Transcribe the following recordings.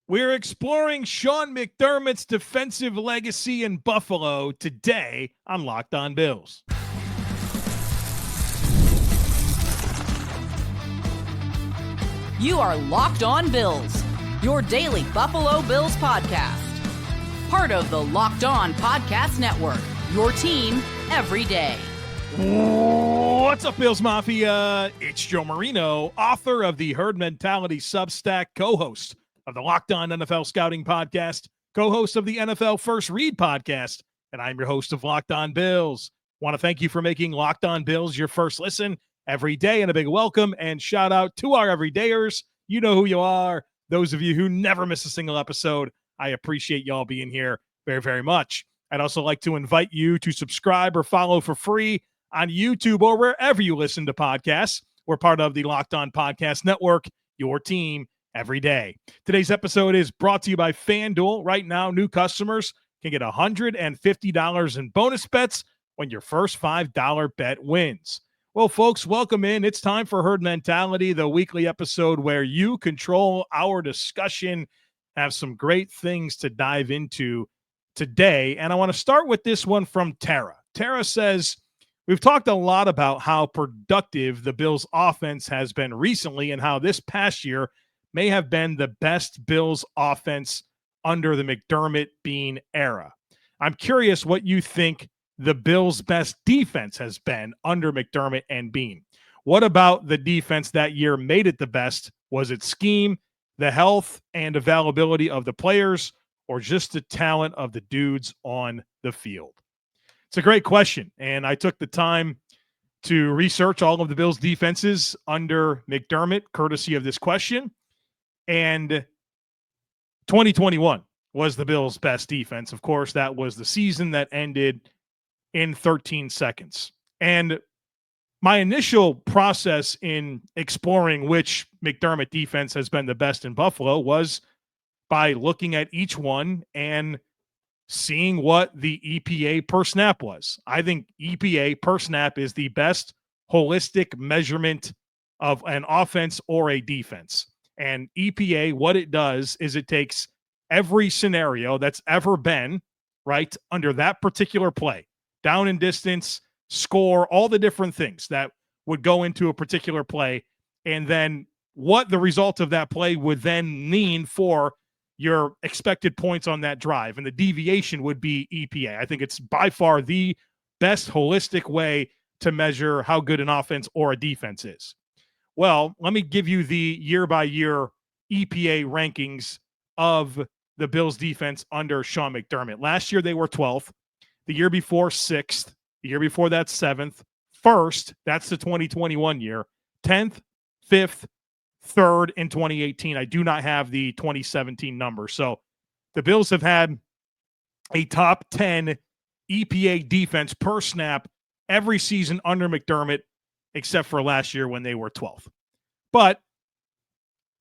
We're exploring Sean McDermott's defensive legacy in Buffalo today on Locked On Bills. You are Locked On Bills, your daily Buffalo Bills podcast. Part of the Locked On Podcast Network, your team every day. What's up, Bills Mafia? It's Joe Marino, author of the Herd Mentality Substack, co-host of the Locked On NFL Scouting Podcast, co-host of the NFL First Read Podcast, and I'm your host of Locked On Bills. Want to thank you for making Locked On Bills your first listen every day, and a big welcome and shout out to our everydayers. You know who you are. Those of you who never miss a single episode, I appreciate y'all being here very, very much. I'd also like to invite you to subscribe or follow for free on YouTube or wherever you listen to podcasts. We're part of the Locked On Podcast Network, your team every day. Today's episode is brought to you by FanDuel. Right now, new customers can get $150 in bonus bets when your first $5 bet wins. Well, folks, welcome in. It's time for Herd Mentality, the weekly episode where you control our discussion. Have some great things to dive into today. And I want to start with this one from Tara. Tara says, we've talked a lot about how productive the Bills offense has been recently and how this past year may have been the best Bills offense under the McDermott Beane era. I'm curious what you think the Bills' best defense has been under McDermott and Beane. What about the defense that year made it the best? Was it scheme, the health and availability of the players, or just the talent of the dudes on the field? It's a great question, and I took the time to research all of the Bills' defenses under McDermott, courtesy of this question. And 2021 was the Bills' best defense. Of course, that was the season that ended in 13 seconds. And my initial process in exploring which McDermott defense has been the best in Buffalo was by looking at each one and seeing what the EPA per snap was. I think EPA per snap is the best holistic measurement of an offense or a defense. And EPA, what it does is it takes every scenario that's ever been, right, under that particular play, down and distance, score, all the different things that would go into a particular play, and then what the result of that play would then mean for your expected points on that drive. And the deviation would be EPA. I think it's by far the best holistic way to measure how good an offense or a defense is. Well, let me give you the year-by-year EPA rankings of the Bills' defense under Sean McDermott. Last year, they were 12th. The year before, 6th. The year before that, 7th. 1st, that's the 2021 year. 10th, 5th, 3rd in 2018. I do not have the 2017 number. So the Bills have had a top 10 EPA defense per snap every season under McDermott, except for last year when they were 12th. But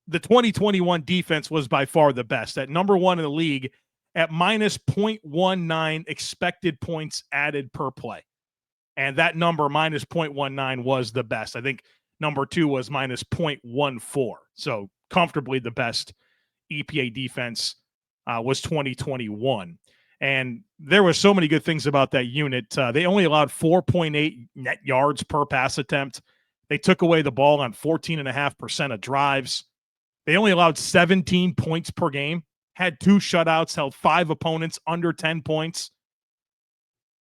the 2021 defense was by far the best, at number one in the league at minus 0.19 expected points added per play. And that number, minus 0.19, was the best. I think number two was minus 0.14. So comfortably the best EPA defense was 2021. And there were so many good things about that unit. They only allowed 4.8 net yards per pass attempt. They took away the ball on 14.5% of drives. They only allowed 17 points per game, had 2 shutouts, held 5 opponents under 10 points,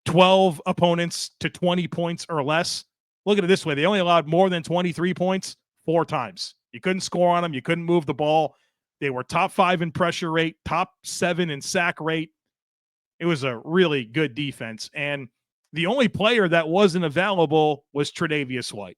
12 opponents to 20 points or less. Look at it this way. They only allowed more than 23 points 4 times. You couldn't score on them. You couldn't move the ball. They were top 5 in pressure rate, top 7 in sack rate. It was a really good defense. And the only player that wasn't available was Tre'Davious White.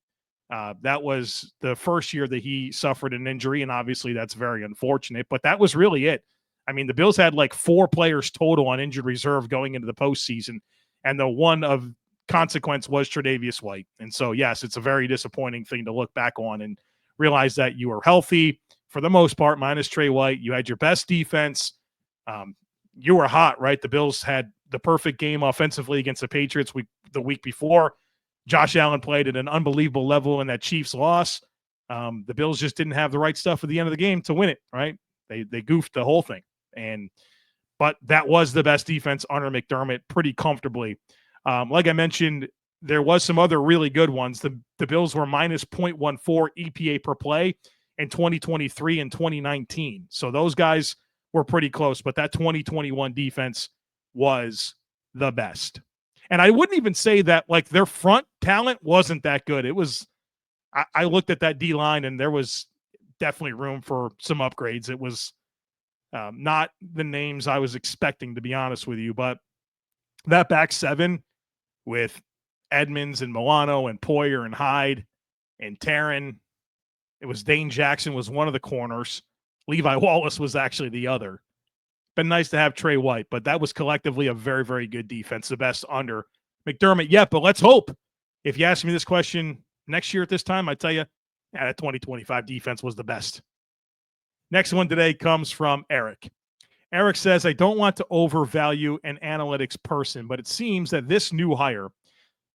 That was the first year that he suffered an injury, and obviously that's very unfortunate, but that was really it. I mean, the Bills had like 4 players total on injured reserve going into the postseason, and the one of consequence was Tre'Davious White. And so, yes, it's a very disappointing thing to look back on and realize that you were healthy for the most part, minus Trey White. You had your best defense. You were hot, right? The Bills had the perfect game offensively against the Patriots the week before. Josh Allen played at an unbelievable level in that Chiefs loss. The Bills just didn't have the right stuff at the end of the game to win it, right? They goofed the whole thing. But that was the best defense under McDermott pretty comfortably. Like I mentioned, there was some other really good ones. The Bills were minus 0.14 EPA per play in 2023 and 2019. So those guys were pretty close, but that 2021 defense was the best. And I wouldn't even say that like their front talent wasn't that good. It was, I looked at that D-line and there was definitely room for some upgrades. It was not the names I was expecting, to be honest with you, but that back seven with Edmonds and Milano and Poyer and Hyde and Taryn, it was Dane Jackson was one of the corners. Levi Wallace was actually the other. Been nice to have Trey White, but that was collectively a very, very good defense, the best under McDermott yet. But let's hope. If you ask me this question next year at this time, I tell you, that 2025 defense was the best. Next one today comes from Eric. Eric says, I don't want to overvalue an analytics person, but it seems that this new hire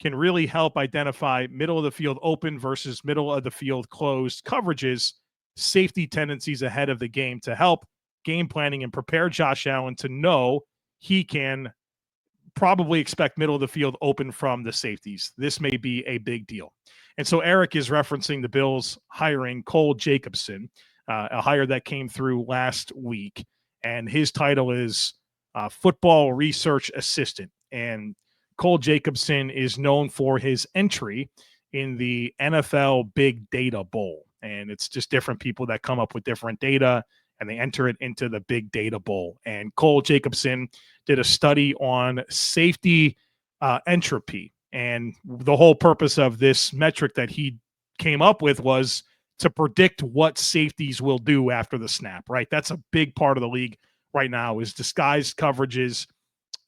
can really help identify middle of the field open versus middle of the field closed coverages, safety tendencies ahead of the game to help game planning and prepare Josh Allen to know he can probably expect middle of the field open from the safeties. This may be a big deal. And so Eric is referencing the Bills hiring Cole Jacobson, a hire that came through last week. And his title is football research assistant. And Cole Jacobson is known for his entry in the NFL Big Data Bowl. And it's just different people that come up with different data and they enter it into the Big Data Bowl. And Cole Jacobson did a study on safety entropy. And the whole purpose of this metric that he came up with was to predict what safeties will do after the snap, right? That's a big part of the league right now is disguised coverages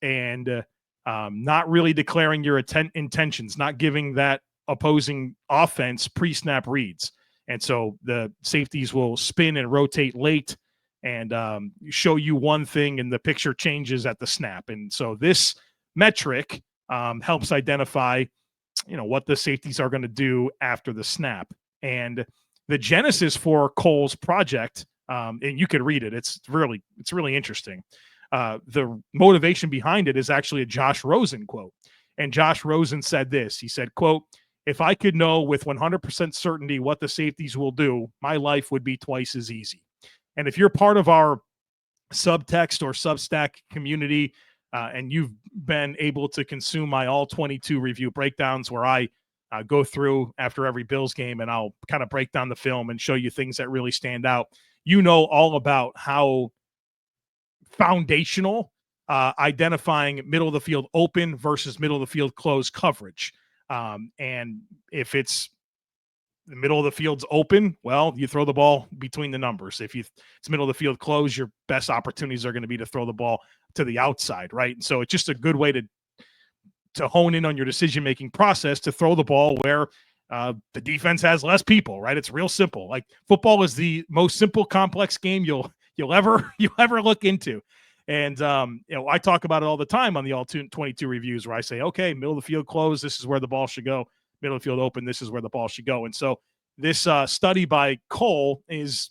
and not really declaring your intentions, not giving that opposing offense pre-snap reads. And so the safeties will spin and rotate late and show you one thing and the picture changes at the snap. And so this metric helps identify, what the safeties are going to do after the snap. And the genesis for Cole's project, and you could read it. It's really interesting. The motivation behind it is actually a Josh Rosen quote. And Josh Rosen said this. He said, quote, if I could know with 100% certainty what the safeties will do, my life would be twice as easy. And if you're part of our subtext or Substack community, and you've been able to consume my all 22 review breakdowns where I go through after every Bills game and I'll kind of break down the film and show you things that really stand out. You know all about how foundational identifying middle of the field open versus middle of the field closed coverage. And if it's the middle of the field's open, well, you throw the ball between the numbers. If it's middle of the field closed, your best opportunities are going to be to throw the ball to the outside, right? And so it's just a good way to hone in on your decision-making process to throw the ball where the defense has less people, right? It's real simple. Like football is the most simple, complex game you'll ever look into. And, I talk about it all the time on the all 22 reviews where I say, okay, middle of the field closed, this is where the ball should go. Middle of the field open, this is where the ball should go. And so this study by Cole is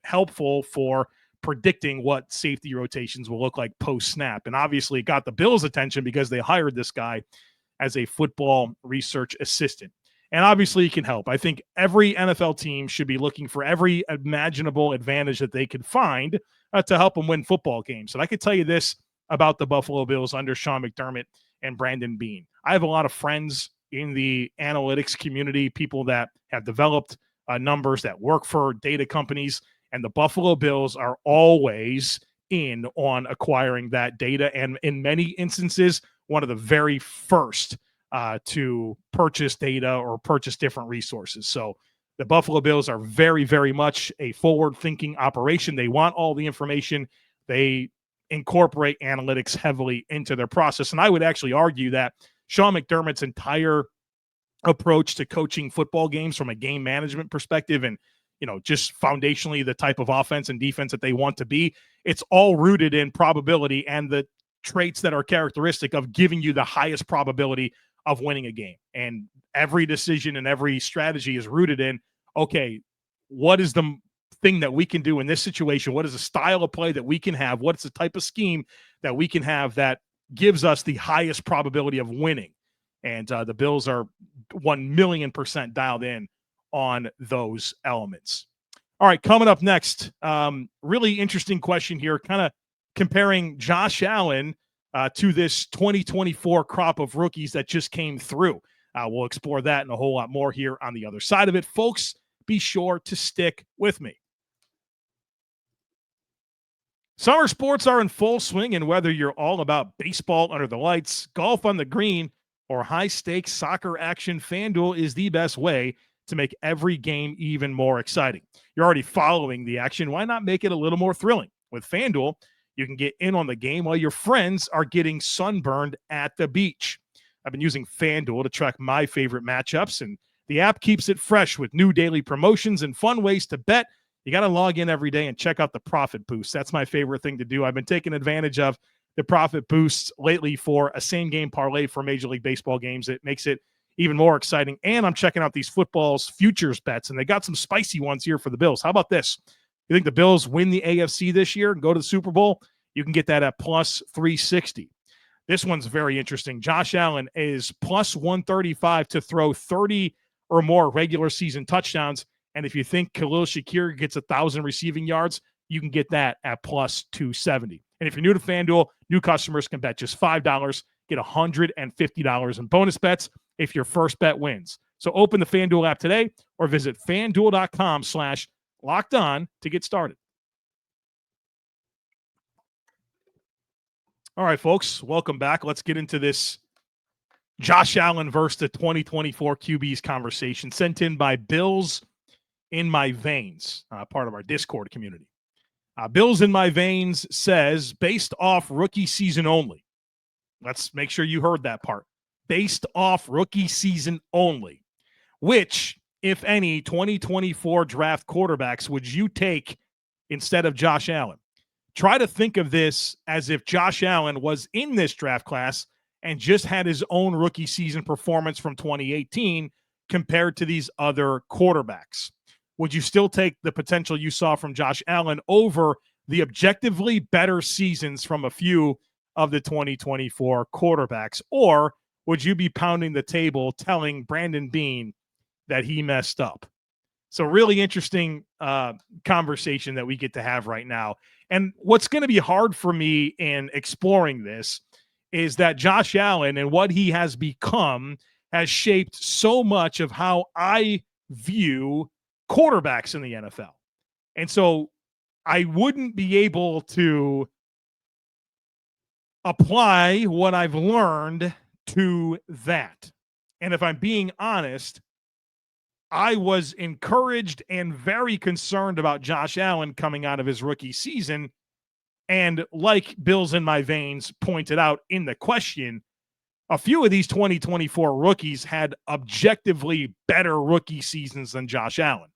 helpful for predicting what safety rotations will look like post-snap. And obviously it got the Bills' attention because they hired this guy as a football research assistant. And obviously he can help. I think every NFL team should be looking for every imaginable advantage that they could find to help them win football games. And I could tell you this about the Buffalo Bills under Sean McDermott and Brandon Beane. I have a lot of friends in the analytics community, people that have developed numbers that work for data companies, and the Buffalo Bills are always in on acquiring that data. And in many instances, one of the very first to purchase data or purchase different resources. So the Buffalo Bills are very, very much a forward-thinking operation. They want all the information. They incorporate analytics heavily into their process. And I would actually argue that Sean McDermott's entire approach to coaching football games from a game management perspective and, just foundationally the type of offense and defense that they want to be, it's all rooted in probability and the traits that are characteristic of giving you the highest probability of winning a game. And every decision and every strategy is rooted in, okay, what is the thing that we can do in this situation? What is the style of play that we can have? What's the type of scheme that we can have that gives us the highest probability of winning? And the Bills are 1,000,000% dialed in on those elements. All right, coming up next, really interesting question here, kind of comparing Josh Allen to this 2024 crop of rookies that just came through. We'll explore that and a whole lot more here on the other side of it. Folks, be sure to stick with me. Summer sports are in full swing, and whether you're all about baseball under the lights, golf on the green, or high-stakes soccer action, FanDuel is the best way to make every game even more exciting. You're already following the action. Why not make it a little more thrilling? With FanDuel, you can get in on the game while your friends are getting sunburned at the beach. I've been using FanDuel to track my favorite matchups, and the app keeps it fresh with new daily promotions and fun ways to bet. You got to log in every day and check out the profit boost. That's my favorite thing to do. I've been taking advantage of the profit boosts lately for a same-game parlay for Major League Baseball games. It makes it even more exciting. And I'm checking out these football's futures bets, and they got some spicy ones here for the Bills. How about this? You think the Bills win the AFC this year and go to the Super Bowl? You can get that at plus 360. This one's very interesting. Josh Allen is plus 135 to throw 30 or more regular season touchdowns. And if you think Khalil Shakir gets 1,000 receiving yards, you can get that at plus 270. And if you're new to FanDuel, new customers can bet just $5, get $150 in bonus bets if your first bet wins. So open the FanDuel app today or visit FanDuel.com/lockedon to get started. All right, folks, welcome back. Let's get into this Josh Allen versus the 2024 QBs conversation sent in by Bills in My Veins, part of our Discord community. Bills in My Veins says, based off rookie season only. Let's make sure you heard that part. Based off rookie season only. Which, if any, 2024 draft quarterbacks would you take instead of Josh Allen? Try to think of this as if Josh Allen was in this draft class and just had his own rookie season performance from 2018 compared to these other quarterbacks. Would you still take the potential you saw from Josh Allen over the objectively better seasons from a few of the 2024 quarterbacks? Or would you be pounding the table telling Brandon Beane that he messed up? So really interesting conversation that we get to have right now. And what's going to be hard for me in exploring this is that Josh Allen and what he has become has shaped so much of how I view quarterbacks in the NFL. And so I wouldn't be able to apply what I've learned to that. And if I'm being honest, I was encouraged and very concerned about Josh Allen coming out of his rookie season. And like Bills in My Veins pointed out in the question, a few of these 2024 rookies had objectively better rookie seasons than Josh Allen.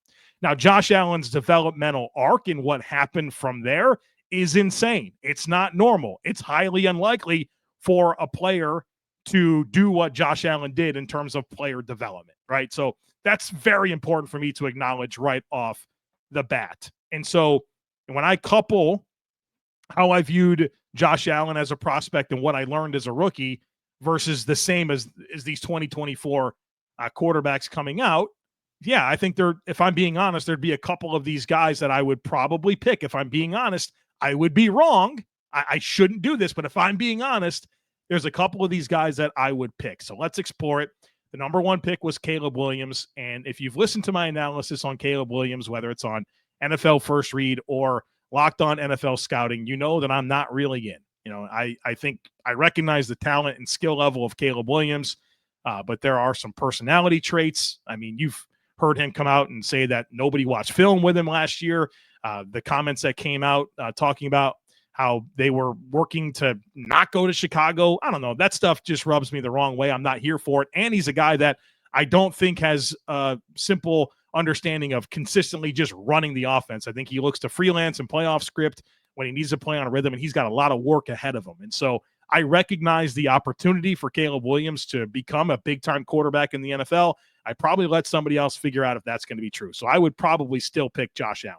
Now, Josh Allen's developmental arc and what happened from there is insane. It's not normal. It's highly unlikely for a player to do what Josh Allen did in terms of player development, right? So that's very important for me to acknowledge right off the bat. And so when I couple how I viewed Josh Allen as a prospect and what I learned as a rookie versus the same as these 2024 quarterbacks coming out, yeah, I think if I'm being honest, there'd be a couple of these guys that I would probably pick. If I'm being honest, I would be wrong. I shouldn't do this, but if I'm being honest, there's a couple of these guys that I would pick. So let's explore it. The number one pick was Caleb Williams. And if you've listened to my analysis on Caleb Williams, whether it's on NFL First Read or Locked On NFL Scouting, you know that I'm not really in. You know, I think I recognize the talent and skill level of Caleb Williams, but there are some personality traits. I mean, you've heard him come out and say that nobody watched film with him last year. The comments that came out talking about how they were working to not go to Chicago. I don't know. That stuff just rubs me the wrong way. I'm not here for it. And he's a guy that I don't think has a simple understanding of consistently just running the offense. I think he looks to freelance and playoff script when he needs to play on a rhythm, and he's got a lot of work ahead of him. And so I recognize the opportunity for Caleb Williams to become a big-time quarterback in the NFL. I probably let somebody else figure out if that's going to be true. So I would probably still pick Josh Allen.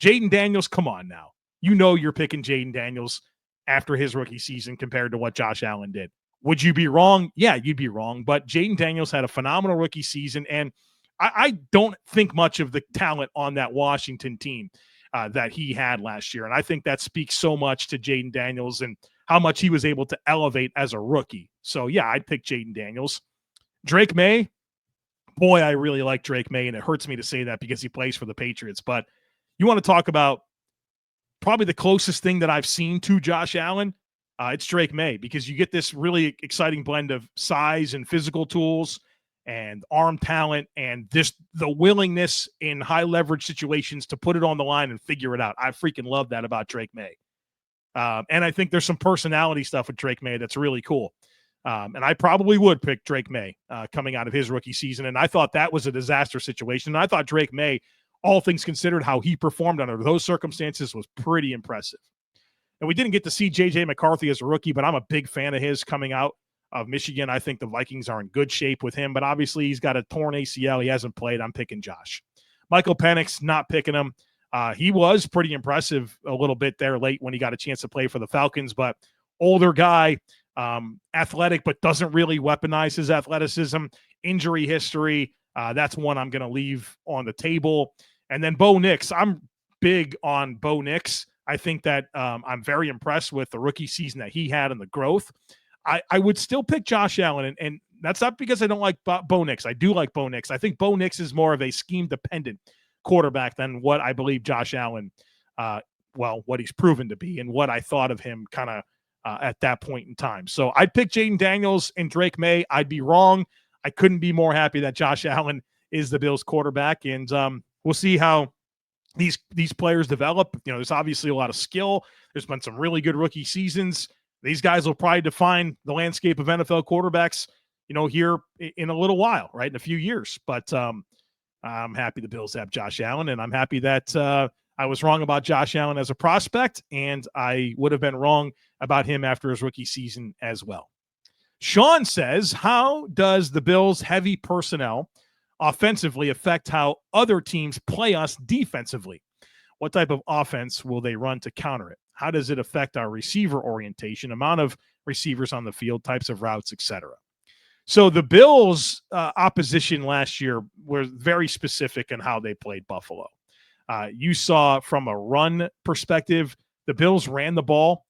Jaden Daniels, come on now. You know you're picking Jaden Daniels after his rookie season compared to what Josh Allen did. Would you be wrong? Yeah, you'd be wrong. But Jaden Daniels had a phenomenal rookie season, and I don't think much of the talent on that Washington team that he had last year. And I think that speaks so much to Jaden Daniels and how much he was able to elevate as a rookie. So, yeah, I'd pick Jaden Daniels. Drake May, boy, I really like Drake May, and it hurts me to say that because he plays for the Patriots. But you want to talk about probably the closest thing that I've seen to Josh Allen, it's Drake May, because you get this really exciting blend of size and physical tools and arm talent and just the willingness in high leverage situations to put it on the line and figure it out. I freaking love that about Drake May. And I think there's some personality stuff with Drake May that's really cool. And I probably would pick Drake May coming out of his rookie season. And I thought that was a disaster situation. And I thought Drake May, all things considered, how he performed under those circumstances was pretty impressive. And we didn't get to see J.J. McCarthy as a rookie, but I'm a big fan of his coming out of Michigan. I think the Vikings are in good shape with him, but obviously he's got a torn ACL. He hasn't played. I'm picking Josh. Michael Penix, not picking him. He was pretty impressive a little bit there late when he got a chance to play for the Falcons, but older guy, athletic, but doesn't really weaponize his athleticism. Injury history, that's one I'm going to leave on the table. And then Bo Nix, I'm big on Bo Nix. I think that I'm very impressed with the rookie season that he had and the growth. I would still pick Josh Allen, and that's not because I don't like Bo Nix. I do like Bo Nix. I think Bo Nix is more of a scheme-dependent quarterback than what I believe Josh Allen, what he's proven to be and what I thought of him kind of at that point in time. So I'd pick Jaden Daniels and Drake May. I'd be wrong. I couldn't be more happy that Josh Allen is the Bills quarterback, and we'll see how these players develop. You know, there's obviously a lot of skill. There's been some really good rookie seasons. These guys will probably define the landscape of NFL quarterbacks, you know, here in a little while, right? In a few years. But I'm happy the Bills have Josh Allen, and I'm happy that I was wrong about Josh Allen as a prospect, and I would have been wrong about him after his rookie season as well. Sean says, how does the Bills' heavy personnel offensively affect how other teams play us defensively? What type of offense will they run to counter it? How does it affect our receiver orientation, amount of receivers on the field, types of routes, etc.? So the Bills' opposition last year were very specific in how they played Buffalo. You saw from a run perspective, the Bills ran the ball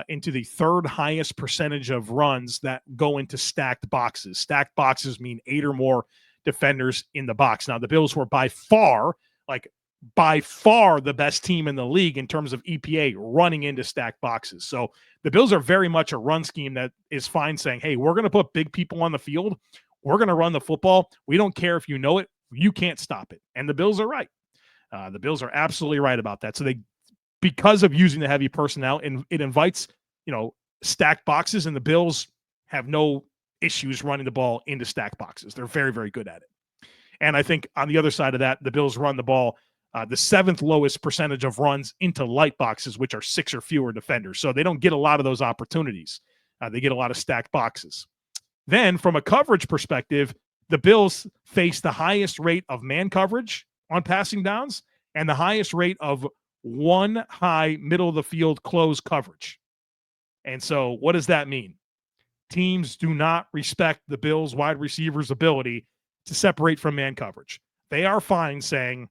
into the third highest percentage of runs that go into stacked boxes. Stacked boxes mean 8 or more defenders in the box. Now, the Bills were by far the best team in the league in terms of EPA running into stacked boxes. So the Bills are very much a run scheme that is fine saying, hey, we're going to put big people on the field. We're going to run the football. We don't care if you know it. You can't stop it. And the Bills are right. The Bills are absolutely right about that. So because of using the heavy personnel, and it invites, stacked boxes, and the Bills have no issues running the ball into stacked boxes. They're very, very good at it. And I think on the other side of that, the Bills run the ball the 7th lowest percentage of runs into light boxes, which are 6 or fewer defenders. So they don't get a lot of those opportunities. They get a lot of stacked boxes. Then from a coverage perspective, the Bills face the highest rate of man coverage on passing downs and the highest rate of one high middle of the field close coverage. And so what does that mean? Teams do not respect the Bills wide receivers' ability to separate from man coverage. They are fine saying,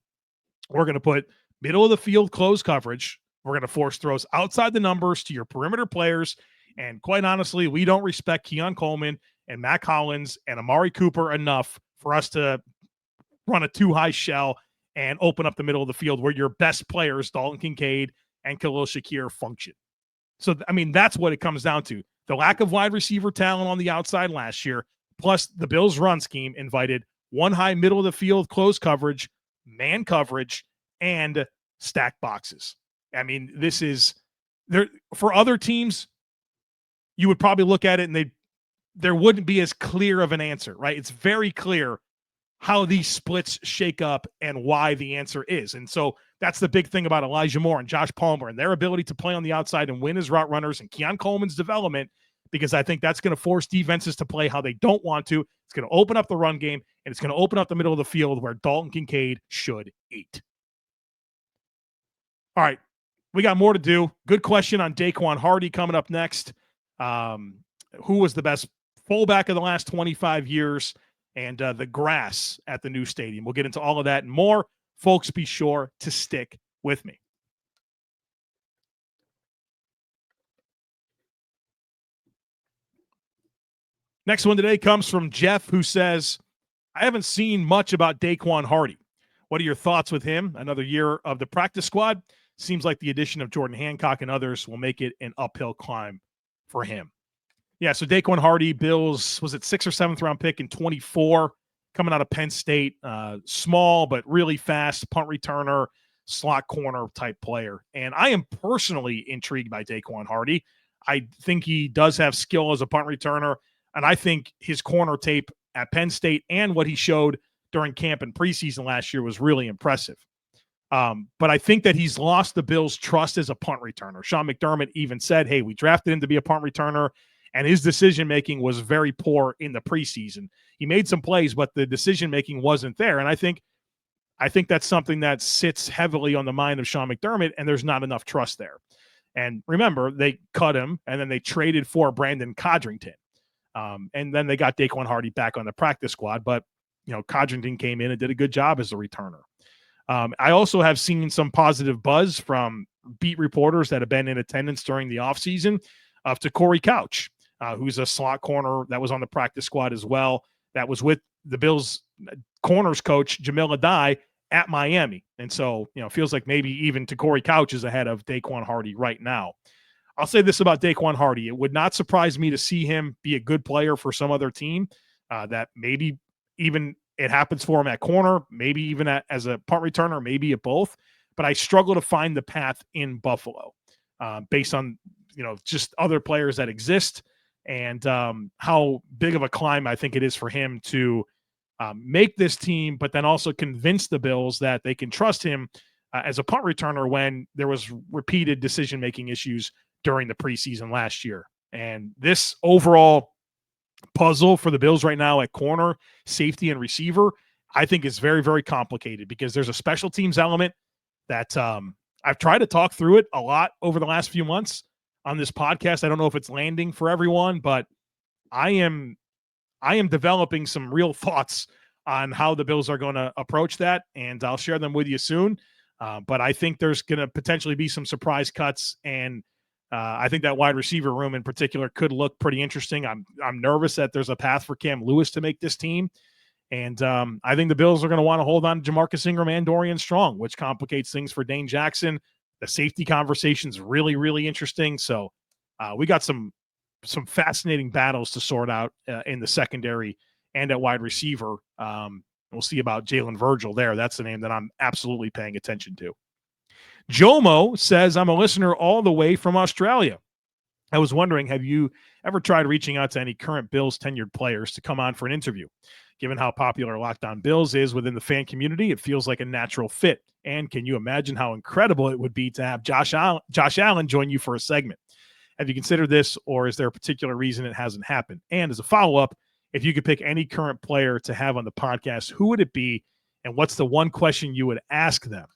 we're going to put middle of the field close coverage. We're going to force throws outside the numbers to your perimeter players. And quite honestly, we don't respect Keon Coleman and Mac Hollins and Amari Cooper enough for us to run a too high shell and open up the middle of the field where your best players, Dalton Kincaid and Khalil Shakir, function. So, that's what it comes down to. The lack of wide receiver talent on the outside last year, plus the Bills' run scheme invited one high middle of the field close coverage, man coverage, and stacked boxes. This is there for other teams. You would probably look at it and there wouldn't be as clear of an answer, right? It's very clear how these splits shake up and why the answer is. And so that's the big thing about Elijah Moore and Josh Palmer and their ability to play on the outside and win as route runners, and Keon Coleman's development, because I think that's going to force defenses to play how they don't want to. It's going to open up the run game, and it's going to open up the middle of the field where Dalton Kincaid should eat. All right. We got more to do. Good question on Daequan Hardy coming up next. Who was the best fullback of the last 25 years? And the grass at the new stadium. We'll get into all of that and more. Folks, be sure to stick with me. Next one today comes from Jeff, who says, I haven't seen much about Daequan Hardy. What are your thoughts with him? Another year of the practice squad. Seems like the addition of Jordan Hancock and others will make it an uphill climb for him. Yeah, so Daequan Hardy, Bills, was it 6th or 7th round pick in 24, coming out of Penn State. Small, but really fast punt returner, slot corner type player. And I am personally intrigued by Daequan Hardy. I think he does have skill as a punt returner, and I think his corner tape at Penn State and what he showed during camp and preseason last year was really impressive. But I think that he's lost the Bills' trust as a punt returner. Sean McDermott even said, hey, we drafted him to be a punt returner, and his decision-making was very poor in the preseason. He made some plays, but the decision-making wasn't there. And I think that's something that sits heavily on the mind of Sean McDermott, and there's not enough trust there. And remember, they cut him, and then they traded for Brandon Codrington. And then they got Daequan Hardy back on the practice squad, but Codrington came in and did a good job as a returner. I also have seen some positive buzz from beat reporters that have been in attendance during the offseason to Corey Couch, who's a slot corner that was on the practice squad as well, that was with the Bills corners coach, Jamil Adai, at Miami. And so, it feels like maybe even Corey Couch is ahead of Daequan Hardy right now. I'll say this about Daequan Hardy. It would not surprise me to see him be a good player for some other team that maybe even it happens for him at corner, maybe even as a punt returner, maybe at both. But I struggle to find the path in Buffalo based on, just other players that exist and how big of a climb I think it is for him to make this team, but then also convince the Bills that they can trust him as a punt returner when there was repeated decision-making issues during the preseason last year. And this overall puzzle for the Bills right now at corner, safety, and receiver, I think is very, very complicated because there's a special teams element that I've tried to talk through it a lot over the last few months on this podcast. I don't know if it's landing for everyone, but I am developing some real thoughts on how the Bills are going to approach that, and I'll share them with you soon. But I think there's going to potentially be some surprise cuts, and I think that wide receiver room in particular could look pretty interesting. I'm nervous that there's a path for Cam Lewis to make this team. And I think the Bills are going to want to hold on to Jamarcus Ingram and Dorian Strong, which complicates things for Dane Jackson. The safety conversation is really, really interesting. So we got some fascinating battles to sort out in the secondary and at wide receiver. We'll see about Jalen Virgil there. That's the name that I'm absolutely paying attention to. Jomo says, I'm a listener all the way from Australia. I was wondering, have you ever tried reaching out to any current Bills tenured players to come on for an interview? Given how popular Locked On Bills is within the fan community, it feels like a natural fit. And can you imagine how incredible it would be to have Josh Allen join you for a segment? Have you considered this, or is there a particular reason it hasn't happened? And as a follow-up, if you could pick any current player to have on the podcast, who would it be, and what's the one question you would ask them?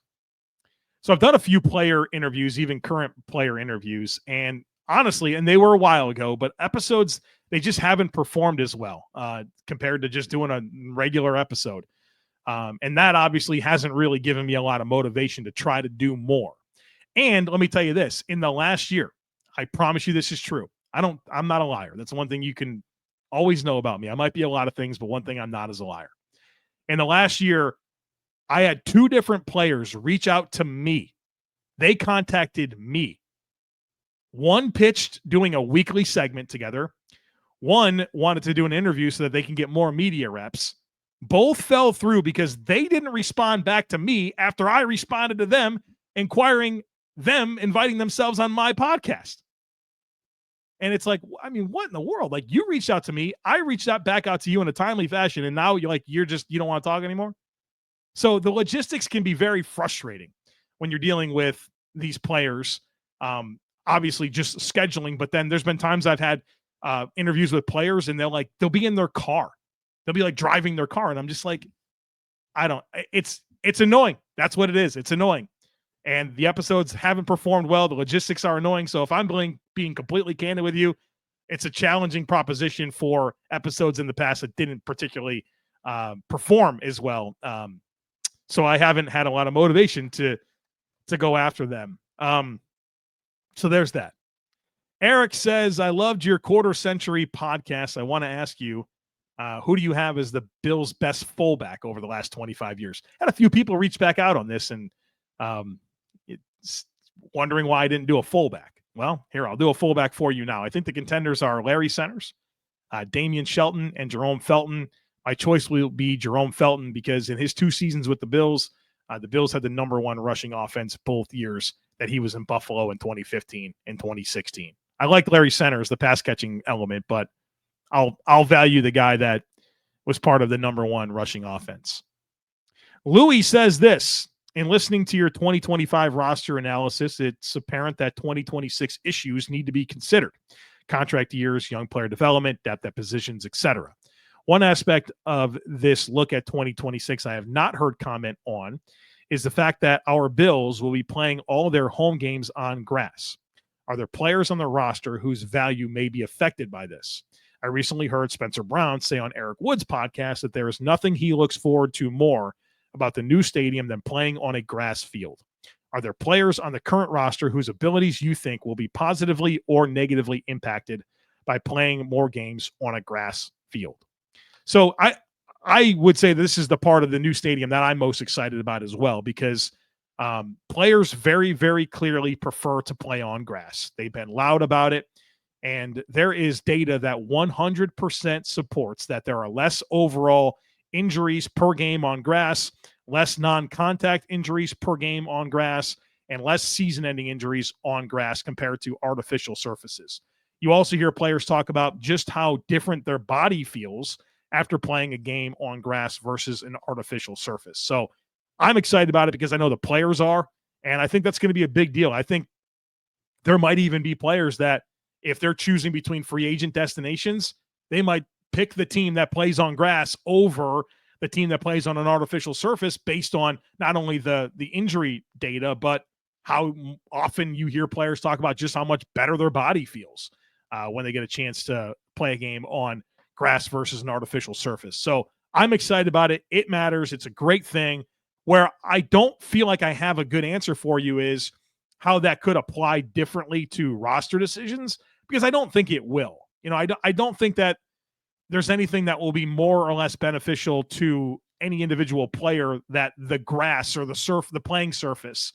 So I've done a few player interviews, even current player interviews, and honestly, and they were a while ago, but episodes, they just haven't performed as well compared to just doing a regular episode. And that obviously hasn't really given me a lot of motivation to try to do more. And let me tell you this, in the last year, I promise you this is true. I'm not a liar. That's one thing you can always know about me. I might be a lot of things, but one thing I'm not is a liar. In the last year, I had two different players reach out to me. They contacted me. One pitched doing a weekly segment together. One wanted to do an interview so that they can get more media reps. Both fell through because they didn't respond back to me after I responded to them, inviting themselves on my podcast. And it's like, I mean, what in the world? Like, you reached out to me. I reached back out to you in a timely fashion. And now you don't want to talk anymore. So the logistics can be very frustrating when you're dealing with these players. Obviously just scheduling, but then there's been times I've had interviews with players and they'll be in their car. They'll be like driving their car. And I'm just like, it's annoying. That's what it is. It's annoying. and the episodes haven't performed well. The logistics are annoying. So if I'm being completely candid with you, it's a challenging proposition for episodes in the past that didn't particularly perform as well. So I haven't had a lot of motivation to go after them. So there's that. Eric says, I loved your quarter century podcast. I want to ask you, who do you have as the Bills' best fullback over the last 25 years? Had a few people reach back out on this and it's wondering why I didn't do a fullback. Well, here, I'll do a fullback for you now. I think the contenders are Larry Centers, Damian Shelton, and Jerome Felton. My choice will be Jerome Felton because in his 2 seasons with the Bills had the number 1 rushing offense both years that he was in Buffalo in 2015 and 2016. I like Larry Centers, the pass catching element, but I'll value the guy that was part of the number 1 rushing offense. Louis says this, in listening to your 2025 roster analysis, it's apparent that 2026 issues need to be considered. Contract years, young player development, depth at positions, etc. One aspect of this look at 2026 I have not heard comment on is the fact that our Bills will be playing all their home games on grass. Are there players on the roster whose value may be affected by this? I recently heard Spencer Brown say on Eric Wood's podcast that there is nothing he looks forward to more about the new stadium than playing on a grass field. Are there players on the current roster whose abilities you think will be positively or negatively impacted by playing more games on a grass field? So I would say this is the part of the new stadium that I'm most excited about as well, because players very, very clearly prefer to play on grass. They've been loud about it, and there is data that 100% supports that there are less overall injuries per game on grass, less non-contact injuries per game on grass, and less season-ending injuries on grass compared to artificial surfaces. You also hear players talk about just how different their body feels after playing a game on grass versus an artificial surface. So I'm excited about it because I know the players are, and I think that's going to be a big deal. I think there might even be players that if they're choosing between free agent destinations, they might pick the team that plays on grass over the team that plays on an artificial surface based on not only the injury data, but how often you hear players talk about just how much better their body feels when they get a chance to play a game on grass versus an artificial surface. So I'm excited about it. It matters. It's a great thing. Where I don't feel like I have a good answer for you is how that could apply differently to roster decisions, because I don't think it will. You know, I don't think that there's anything that will be more or less beneficial to any individual player that the grass or the playing surface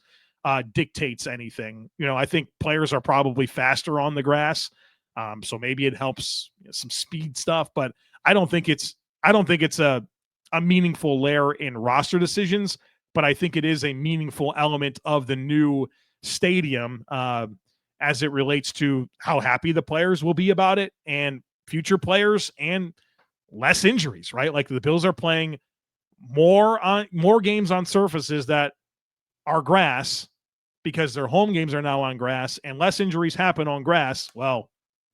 dictates anything. You know, I think players are probably faster on the grass. So maybe it helps some speed stuff, but I don't think it's a meaningful layer in roster decisions, but I think it is a meaningful element of the new stadium as it relates to how happy the players will be about it and future players and less injuries, right? Like the Bills are playing more games on surfaces that are grass because their home games are now on grass, and less injuries happen on grass. Well,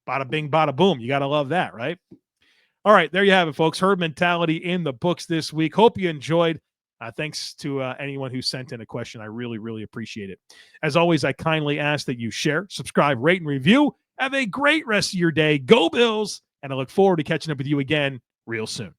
bada bing, bada boom. You got to love that, right? All right, there you have it, folks. Herd mentality in the books this week. Hope you enjoyed. Thanks to anyone who sent in a question. I really, really appreciate it. As always, I kindly ask that you share, subscribe, rate, and review. Have a great rest of your day. Go Bills, and I look forward to catching up with you again real soon.